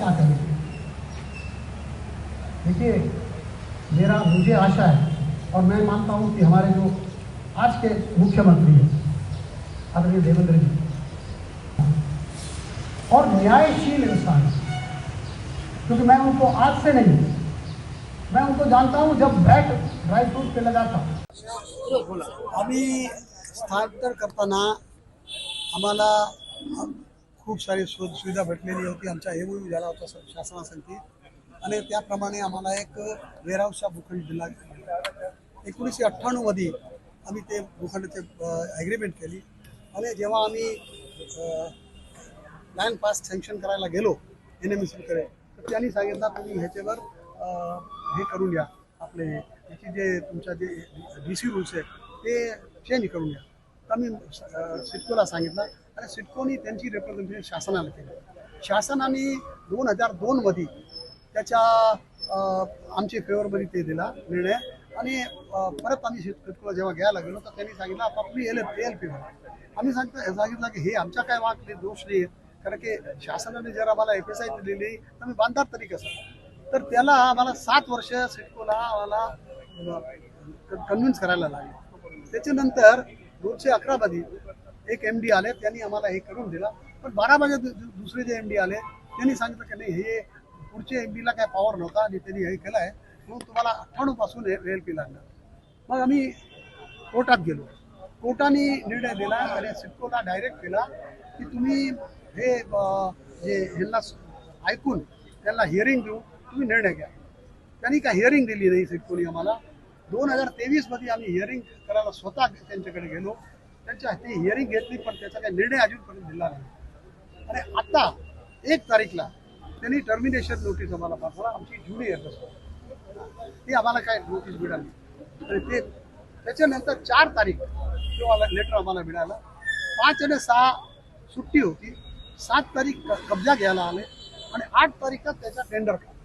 क्या करेंगे। देखिए, मुझे आशा है और मैं मानता हूं कि हमारे जो आज के मुख्यमंत्री हैं आदरणीय देवेंद्र जी और न्यायशील इंसान, क्योंकि मैं उनको आज से नहीं, मैं उनको जानता हूं जब बैट ड्राई फ्रूट पे लगा था। आम्ही स्थानांतर करताना आम्हाला खूप सारी सुविधा भेटलेली होती। आमचा MOU झाला होता शासनासाठी आणि त्याप्रमाणे आम्हाला एक वेअरहाऊसचा भूखंड दिला। 1998 मध्ये आम्ही ते भूखंडाचे ॲग्रीमेंट केली आणि जेव्हा आम्ही लँड पास सँक्शन करायला गेलो NMCकडे, तर त्यांनी सांगितलं तुम्ही ह्याच्यावर हे करून घ्या, आपले याची जे तुमच्या जे DC रूल्स आहेत ते चेंज करून घ्या। तर आम्ही सिडकोला सांगितलं आणि सिडकोनी त्यांची रिप्रेझेंटेशन शासनाला केली। शासनाने 2002 मध्ये त्याच्या आमच्या फेवरमध्ये ते दिला निर्णय आणि परत आम्ही सिडकोला जेव्हा घ्यायला गेलो तर त्यांनी सांगितलं आपली LLP भरा। आम्ही सांगितलं की हे आमच्या काय वाटले दोष नाही, कारण की शासनाने जर आम्हाला FSI दिलेली तर मी बांधणार तरी कसं। तर त्याला आम्हाला 7 वर्ष सिडकोला आम्हाला कन्व्हिन्स करायला लागले। त्याच्यानंतर 2011 मध्ये एक MD आले, त्यांनी आम्हाला हे करून दिला। पण 12 मध्ये दुसरे जे MD आले त्यांनी सांगितलं की नाही, हे पुढचे MDला काय पॉवर नव्हता आणि त्यांनी हे केलं आहे म्हणून तुम्हाला 98 पासून LLP लागणार। मग आम्ही कोर्टात गेलो, कोर्टाने निर्णय दिला आणि सिडकोला डायरेक्ट केला की तुम्ही हे जे ह्यांना ऐकून त्यांना हिअरिंग देऊन तुम्ही निर्णय घ्या। त्यांनी काय हिअरिंग दिली नाही सिडकोनी आम्हाला। 2023 मध्ये आम्ही हिअरिंग करायला स्वतः त्यांच्याकडे गेलो, त्यांच्या हाती हिअरिंग घेतली, पण त्याचा काही निर्णय अजूनपर्यंत दिला नाही। आणि आता 1 तारीखला त्यांनी टर्मिनेशन नोटीस आम्हाला पाठवला, आमची जुनी ॲड्रेस ती आम्हाला काय नोटीस मिळाली आणि ते त्याच्यानंतर 4 तारीख जो लेटर आम्हाला मिळाला। 5 आणि 6 सुट्टी होती, 7 तारीख कब्जा घ्यायला आले आणि 8 तारीखात त्याचा टेंडर काढला।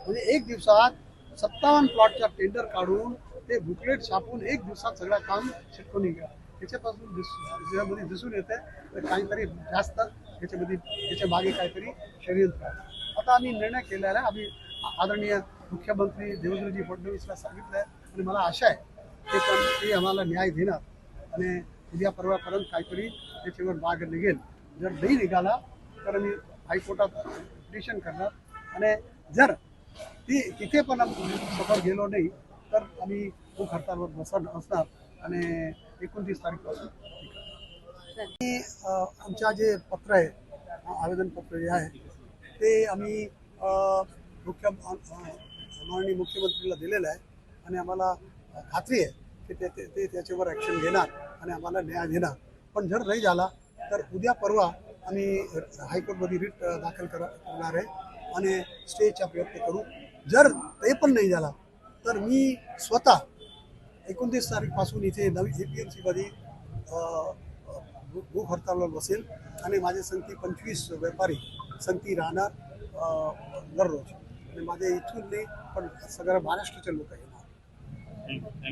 म्हणजे 1 दिवसात 57 प्लॉटचा टेंडर काढून ते बुकलेट छापून 1 दिवसात सगळं काम सिडकोनी गेला। त्याच्यापासून दिसून येते तर काहीतरी जास्त त्याच्या मागे काहीतरी षडयंत्र आहे। आता आम्ही निर्णय केलेला आहे, आम्ही आदरणीय मुख्यमंत्री देवेंद्रजी फडणवीसला सांगितलं आहे आणि मला आशा आहे ते आम्हाला न्याय देणार आणि उद्या परवापर्यंत काहीतरी त्याच्यावर मार्ग निघेल। जर नाही निघाला तर मी हायकोर्टात पिटिशन करणार आणि जर तिथे पण सफर गेलो नाही तर आम्ही भूक हडताळवर असणार आणि 29 तारीखपासून आमच्या जे पत्र आहे, आवेदन पत्र जे आहे ते आम्ही माननीय मुख्यमंत्रीला दिलेलं आहे आणि आम्हाला खात्री आहे की ते त्याच्यावर ॲक्शन घेणार आणि आम्हाला न्याय देणार। पण जर नाही झाला तर उद्या परवा आम्ही हायकोर्टमध्ये रिट दाखल करणार आहे आणि स्टेचा प्रयत्न करू। जर ते पण नाही झाला तर मी स्वतः 29 तारीखपासून इथे नवी APMC मध्ये भूक हडताळवर बसेल आणि माझे संगती 25 व्यापारी संगती राहणार दररोज आणि माझे इथून नाही पण सगळ्या महाराष्ट्राचे लोक येणार।